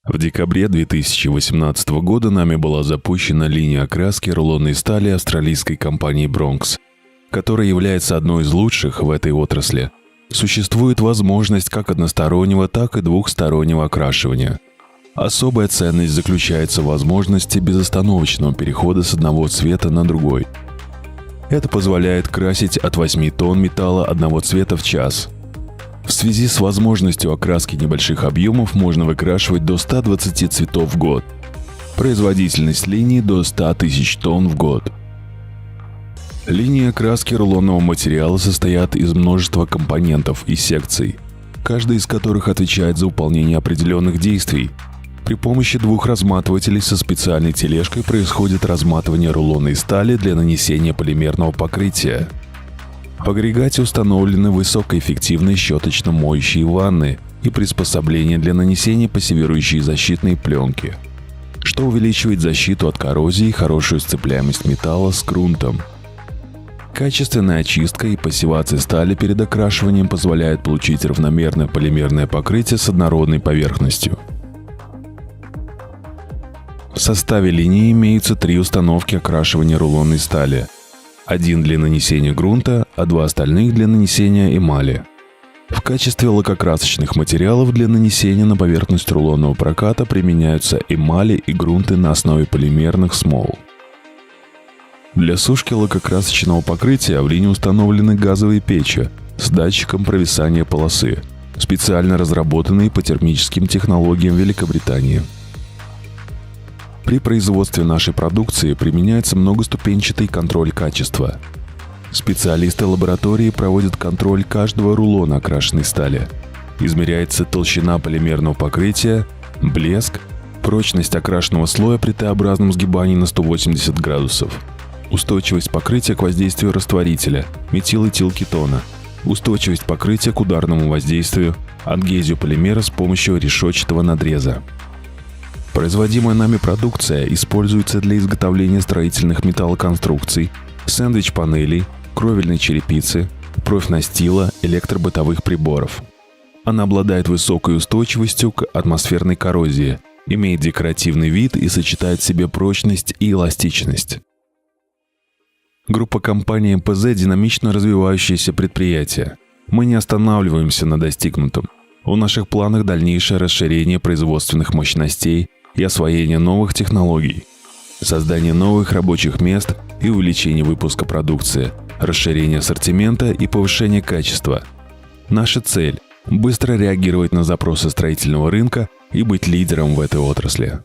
В декабре 2018 года нами была запущена линия окраски рулонной стали австралийской компании Bronx, которая является одной из лучших в этой отрасли. Существует возможность как одностороннего, так и двухстороннего окрашивания. Особая ценность заключается в возможности безостановочного перехода с одного цвета на другой. Это позволяет красить от 8 тонн металла одного цвета в час. В связи с возможностью окраски небольших объемов можно выкрашивать до 120 цветов в год. Производительность линии до 100 тысяч тонн в год. Линии окраски рулонного материала состоят из множества компонентов и секций, каждая из которых отвечает за выполнение определенных действий. При помощи двух разматывателей со специальной тележкой происходит разматывание рулонной стали для нанесения полимерного покрытия. В агрегате установлены высокоэффективные щеточно-моющие ванны и приспособления для нанесения пассивирующей защитной пленки, что увеличивает защиту от коррозии и хорошую сцепляемость металла с грунтом. Качественная очистка и пассивация стали перед окрашиванием позволяет получить равномерное полимерное покрытие с однородной поверхностью. В составе линии имеются 3 установки окрашивания рулонной стали. Один для нанесения грунта, а 2 остальных для нанесения эмали. В качестве лакокрасочных материалов для нанесения на поверхность рулонного проката применяются эмали и грунты на основе полимерных смол. Для сушки лакокрасочного покрытия в линии установлены газовые печи с датчиком провисания полосы, специально разработанные по термическим технологиям Великобритании. При производстве нашей продукции применяется многоступенчатый контроль качества. Специалисты лаборатории проводят контроль каждого рулона окрашенной стали. Измеряется толщина полимерного покрытия, блеск, прочность окрашенного слоя при Т-образном сгибании на 180 градусов, устойчивость покрытия к воздействию растворителя, метилэтилкетона, устойчивость покрытия к ударному воздействию, адгезию полимера с помощью решетчатого надреза. Производимая нами продукция используется для изготовления строительных металлоконструкций, сэндвич-панелей, кровельной черепицы, профнастила, электробытовых приборов. Она обладает высокой устойчивостью к атмосферной коррозии, имеет декоративный вид и сочетает в себе прочность и эластичность. Группа компании МПЗ – динамично развивающееся предприятие. Мы не останавливаемся на достигнутом. В наших планах дальнейшее расширение производственных мощностей и освоение новых технологий, создание новых рабочих мест и увеличение выпуска продукции, расширение ассортимента и повышение качества. Наша цель – быстро реагировать на запросы строительного рынка и быть лидером в этой отрасли.